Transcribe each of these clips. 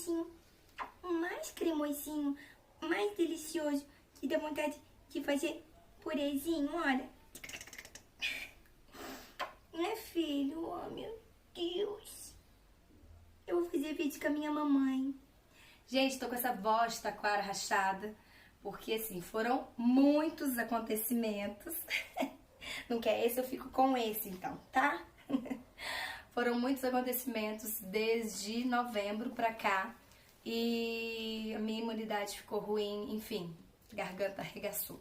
negocinho mais cremosinho, mais delicioso, que dá vontade de fazer purezinho, olha. Né, filho? Oh, meu Deus. Eu vou fazer vídeo com a minha mamãe. Gente, tô com essa voz taquara rachada, porque assim, foram muitos acontecimentos. Não quer esse, eu fico com esse então, tá? Foram muitos acontecimentos desde novembro pra cá e a minha imunidade ficou ruim, enfim, garganta arregaçou.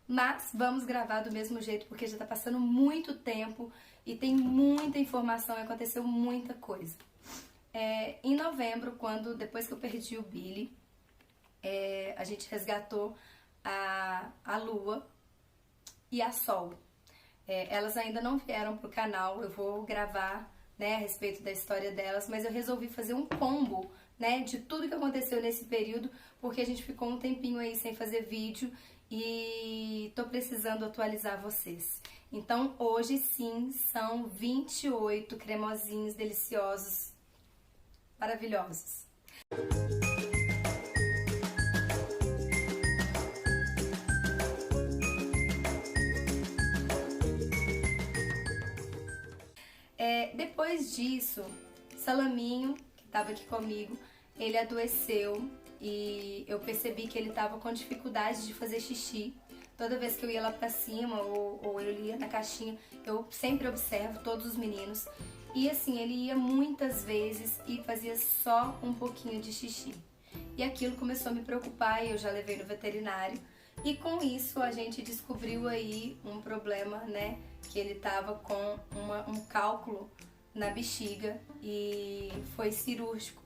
Mas vamos gravar do mesmo jeito porque já tá passando muito tempo e tem muita informação e aconteceu muita coisa. Em novembro, depois que eu perdi o Billy, a gente resgatou a Lua e a Sol. Elas ainda não vieram pro canal, eu vou gravar, né, a respeito da história delas, mas eu resolvi fazer um combo, né, de tudo que aconteceu nesse período, porque a gente ficou um tempinho aí sem fazer vídeo e tô precisando atualizar vocês. Então hoje sim são 28 cremosinhos deliciosos, maravilhosos. Depois disso, Salaminho, que estava aqui comigo, ele adoeceu e eu percebi que ele estava com dificuldade de fazer xixi. Toda vez que eu ia lá pra cima ou eu ia na caixinha, eu sempre observo todos os meninos. E assim, ele ia muitas vezes e fazia só um pouquinho de xixi. E aquilo começou a me preocupar e eu já levei no veterinário. E com isso a gente descobriu aí um problema, né? Que ele tava com um cálculo na bexiga e foi cirúrgico.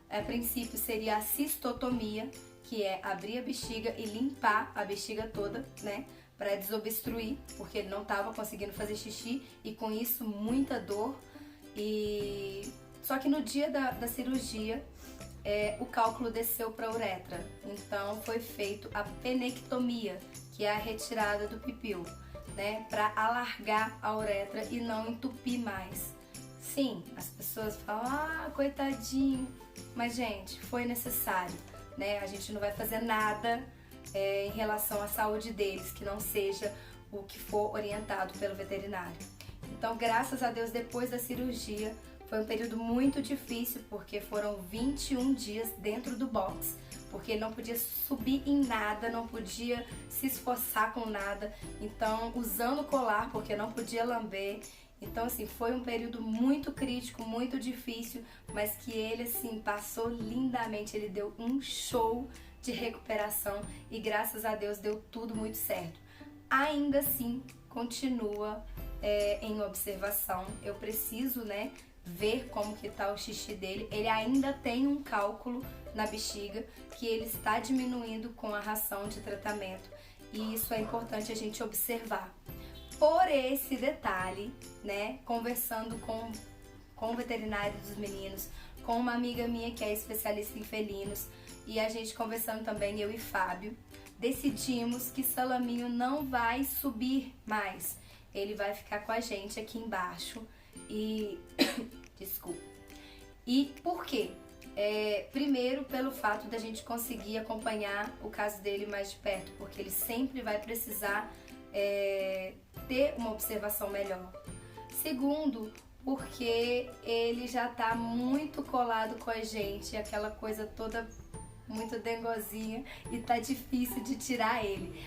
A princípio seria a cistotomia, que é abrir a bexiga e limpar a bexiga toda, né? Para desobstruir, porque ele não estava conseguindo fazer xixi e com isso muita dor. Só que no dia da cirurgia, o cálculo desceu para a uretra, então foi feito a penectomia, que é a retirada do pipil, né, para alargar a uretra e não entupir mais. Sim, as pessoas falam, coitadinho, mas gente, foi necessário, né? A gente não vai fazer nada em relação à saúde deles que não seja o que for orientado pelo veterinário. Então, graças a Deus, depois da cirurgia, foi um período muito difícil, porque foram 21 dias dentro do box, porque ele não podia subir em nada, não podia se esforçar com nada, então usando colar, porque não podia lamber. Então assim, foi um período muito crítico, muito difícil, mas que ele assim passou lindamente, ele deu um show de recuperação e graças a Deus deu tudo muito certo. Ainda assim, continua em observação, eu preciso, né, ver como que tá o xixi dele. Ele ainda tem um cálculo na bexiga que ele está diminuindo com a ração de tratamento e isso é importante a gente observar. Por esse detalhe, né, conversando com o veterinário dos meninos, com uma amiga minha que é especialista em felinos e a gente conversando também, eu e Fábio, decidimos que Salaminho não vai subir mais, ele vai ficar com a gente aqui embaixo. E desculpa. E por quê? Primeiro, pelo fato da gente conseguir acompanhar o caso dele mais de perto, porque ele sempre vai precisar ter uma observação melhor. Segundo, porque ele já tá muito colado com a gente, aquela coisa toda muito dengozinha e tá difícil de tirar ele.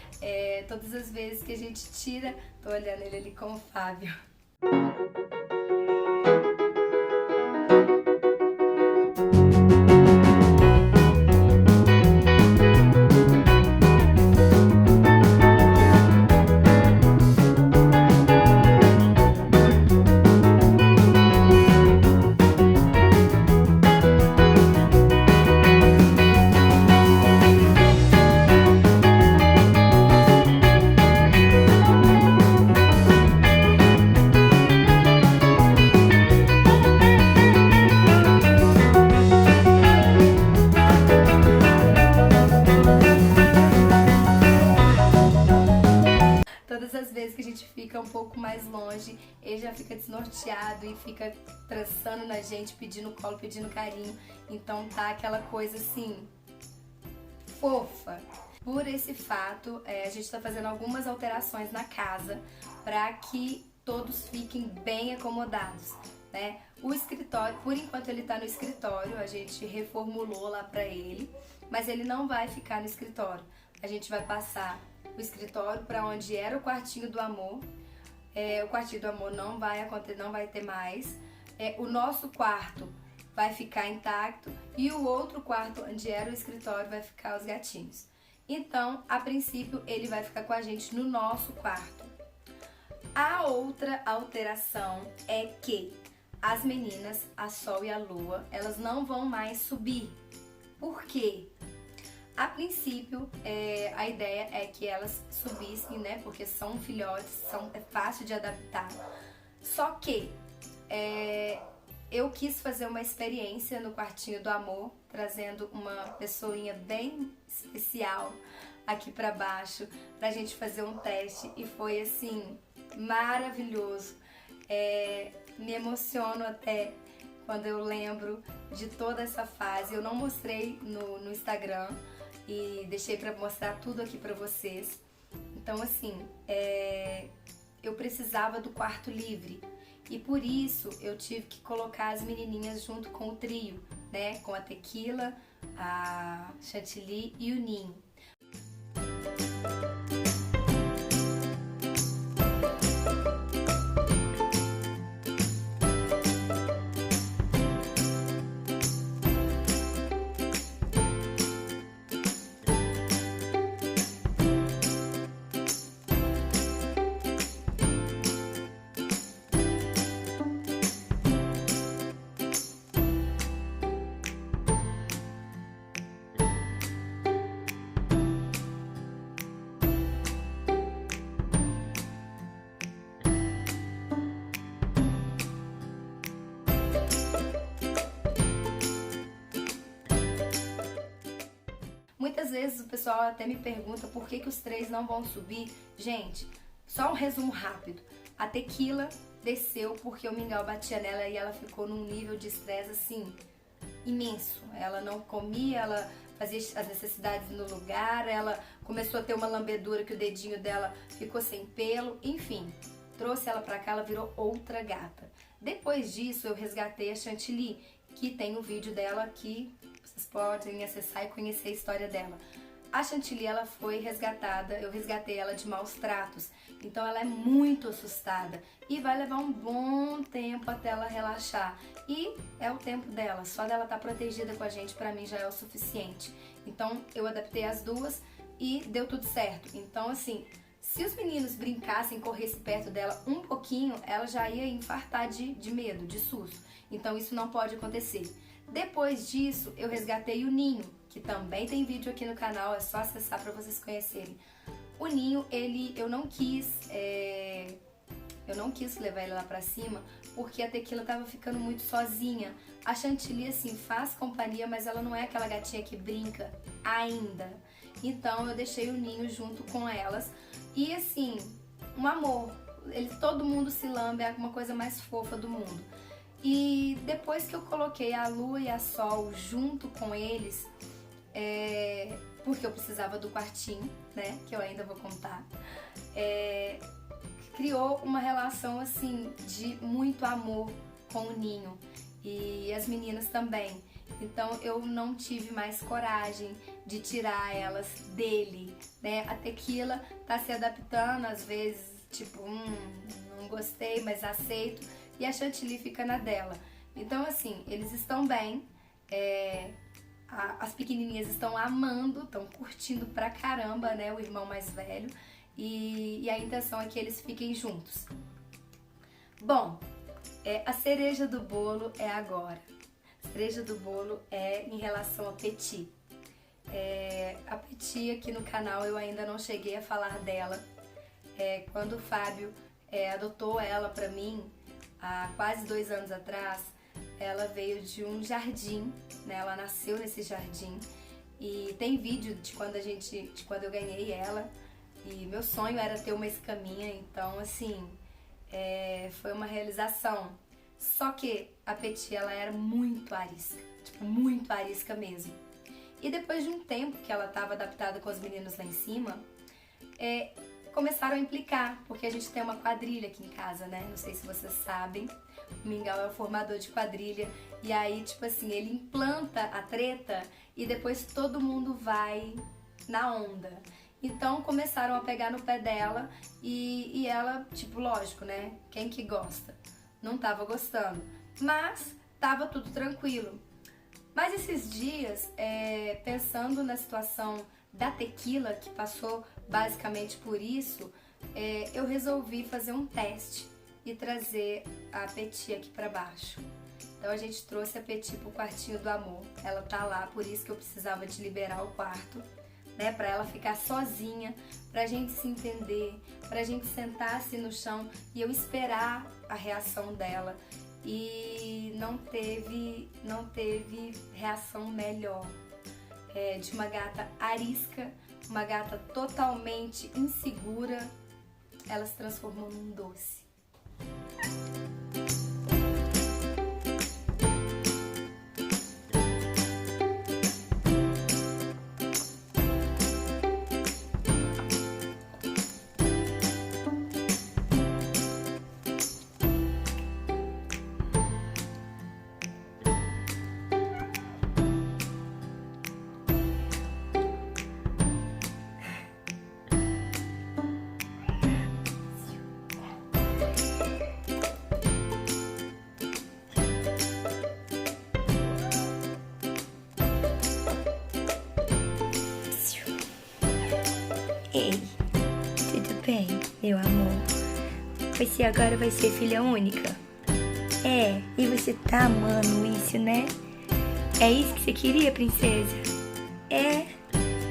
Todas as vezes que a gente tira, tô olhando ele ali com o Fábio. norteado e fica trançando na gente, pedindo colo, pedindo carinho. Então tá aquela coisa assim, fofa. Por esse fato, a gente tá fazendo algumas alterações na casa para que todos fiquem bem acomodados, né? O escritório, por enquanto ele tá no escritório, a gente reformulou lá pra ele, mas ele não vai ficar no escritório. A gente vai passar o escritório para onde era o quartinho do amor. O quartinho do amor não vai acontecer, não vai ter mais. O nosso quarto vai ficar intacto e o outro quarto onde era o escritório vai ficar os gatinhos. Então, a princípio, ele vai ficar com a gente no nosso quarto. A outra alteração é que as meninas, a Sol e a Lua, elas não vão mais subir. Por quê? A princípio, a ideia é que elas subissem, né? Porque são filhotes, é fácil de adaptar. Só que eu quis fazer uma experiência no quartinho do amor, trazendo uma pessoinha bem especial aqui pra baixo, pra gente fazer um teste, e foi assim, maravilhoso. Me emociono até quando eu lembro de toda essa fase. Eu não mostrei no Instagram e deixei pra mostrar tudo aqui pra vocês. Então assim, eu precisava do quarto livre. E por isso eu tive que colocar as menininhas junto com o trio, né? Com a Tequila, a Chantilly e o Ninho. Muitas vezes o pessoal até me pergunta por que os três não vão subir. Gente, só um resumo rápido. A Tequila desceu porque o mingau batia nela e ela ficou num nível de estresse assim, imenso. Ela não comia, ela fazia as necessidades no lugar, ela começou a ter uma lambedura que o dedinho dela ficou sem pelo, enfim. Trouxe ela pra cá, ela virou outra gata. Depois disso eu resgatei a Chantilly, que tem um vídeo dela aqui. Vocês podem acessar e conhecer a história dela. A Chantilly, ela foi resgatada, eu resgatei ela de maus tratos, então ela é muito assustada e vai levar um bom tempo até ela relaxar. E é o tempo dela, só dela estar protegida com a gente, pra mim já é o suficiente. Então eu adaptei as duas e deu tudo certo. Então assim, se os meninos brincassem, corressem perto dela um pouquinho, ela já ia infartar de medo, de susto. Então isso não pode acontecer. Depois disso, eu resgatei o Ninho, que também tem vídeo aqui no canal, é só acessar para vocês conhecerem. O Ninho, eu não quis levar ele lá pra cima, porque a Tequila tava ficando muito sozinha. A Chantilly, assim, faz companhia, mas ela não é aquela gatinha que brinca ainda. Então eu deixei o Ninho junto com elas. E assim, um amor. Todo mundo se lambe, é uma coisa mais fofa do mundo. E depois que eu coloquei a Lua e a Sol junto com eles, porque eu precisava do quartinho, né, que eu ainda vou contar, criou uma relação assim de muito amor com o Ninho e as meninas também. Então eu não tive mais coragem de tirar elas dele, né? A Tequila tá se adaptando, às vezes, tipo, não gostei, mas aceito. E a Chantilly fica na dela. Então assim, eles estão bem, as pequenininhas estão amando, estão curtindo pra caramba, né, o irmão mais velho, e a intenção é que eles fiquem juntos. Bom, a cereja do bolo é agora. A cereja do bolo é em relação a Petit. A Petit aqui no canal eu ainda não cheguei a falar dela. Quando o Fábio adotou ela pra mim, há quase 2 anos atrás, ela veio de um jardim, né? Ela nasceu nesse jardim e tem vídeo de quando eu ganhei ela, e meu sonho era ter uma escaminha, então assim, foi uma realização. Só que a Petit, ela era muito arisca, tipo, muito arisca mesmo. E depois de um tempo que ela estava adaptada com os meninos lá em cima, começaram a implicar, porque a gente tem uma quadrilha aqui em casa, né? Não sei se vocês sabem, o Mingau é o formador de quadrilha, e aí, tipo assim, ele implanta a treta e depois todo mundo vai na onda. Então começaram a pegar no pé dela e ela, tipo, lógico, né? Quem que gosta? Não tava gostando, mas tava tudo tranquilo. Mas esses dias, pensando na situação da tequila, que passou basicamente por isso, eu resolvi fazer um teste e trazer a Petit aqui pra baixo. Então a gente trouxe a Petit pro quartinho do amor. Ela tá lá, por isso que eu precisava de liberar o quarto, né? Pra ela ficar sozinha, pra gente se entender, pra gente sentar assim no chão e eu esperar a reação dela. E não teve reação melhor. De uma gata arisca, uma gata totalmente insegura, ela se transformou num doce. Ei, tudo bem, meu amor? Você agora vai ser filha única? E você tá amando isso, né? É isso que você queria, princesa?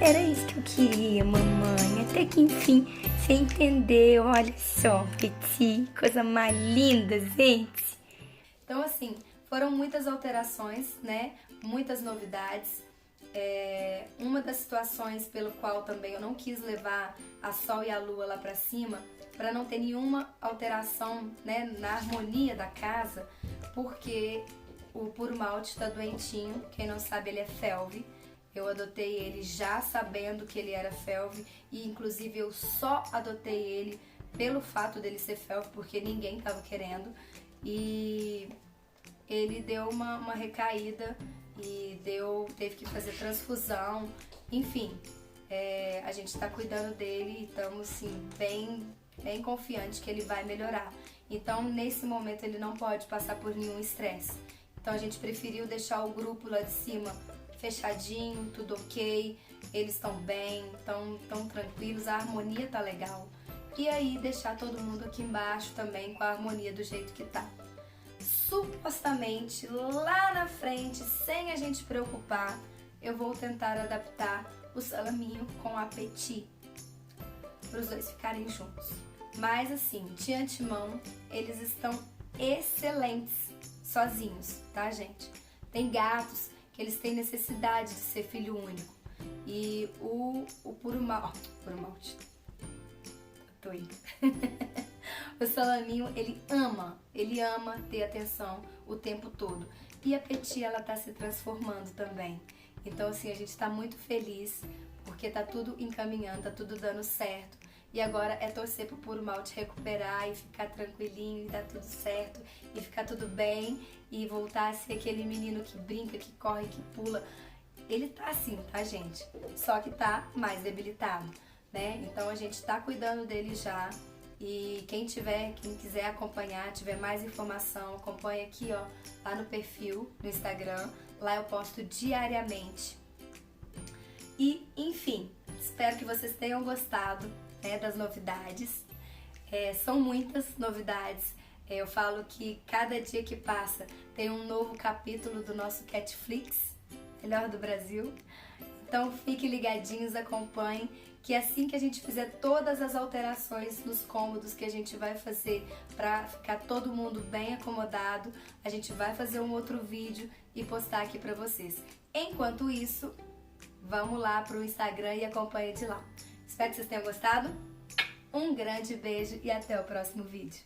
Era isso que eu queria, mamãe. Até que enfim você entendeu. Olha só, Petit, coisa mais linda, gente. Então, assim, foram muitas alterações, né? Muitas novidades. Uma das situações pelo qual também eu não quis levar a Sol e a Lua lá pra cima, para não ter nenhuma alteração, né, na harmonia da casa, porque o Puro Malte tá doentinho. Quem não sabe, ele é felve. Eu adotei ele já sabendo que ele era felve e inclusive eu só adotei ele pelo fato dele ser felve, porque ninguém tava querendo. E ele deu uma recaída e teve que fazer transfusão, enfim, a gente tá cuidando dele e estamos assim, bem confiante que ele vai melhorar. Então nesse momento ele não pode passar por nenhum estresse. Então a gente preferiu deixar o grupo lá de cima fechadinho, tudo ok, eles estão bem, tão tranquilos, a harmonia tá legal. E aí deixar todo mundo aqui embaixo também com a harmonia do jeito que tá. Supostamente, lá na frente, sem a gente preocupar, eu vou tentar adaptar o Salaminho com a Petit, para os dois ficarem juntos. Mas assim, de antemão, eles estão excelentes sozinhos, tá, gente? Tem gatos que eles têm necessidade de ser filho único. E o Puro Malte. Tô indo. O Salaminho, ele ama ter atenção o tempo todo. E a Petit, ela tá se transformando também. Então, assim, a gente tá muito feliz, porque tá tudo encaminhando, tá tudo dando certo. E agora é torcer pro Puro Malte recuperar e ficar tranquilinho e dar tudo certo e ficar tudo bem e voltar a ser aquele menino que brinca, que corre, que pula. Ele tá assim, tá, gente? Só que tá mais debilitado, né? Então a gente tá cuidando dele já. E quem quiser acompanhar, tiver mais informação, acompanha aqui, ó, lá no perfil, no Instagram. Lá eu posto diariamente. E, enfim, espero que vocês tenham gostado, né, das novidades. São muitas novidades. Eu falo que cada dia que passa tem um novo capítulo do nosso Catflix, melhor do Brasil. Então fiquem ligadinhos, acompanhem, que assim que a gente fizer todas as alterações nos cômodos que a gente vai fazer para ficar todo mundo bem acomodado, a gente vai fazer um outro vídeo e postar aqui para vocês. Enquanto isso, vamos lá pro Instagram e acompanhe de lá. Espero que vocês tenham gostado. Um grande beijo e até o próximo vídeo.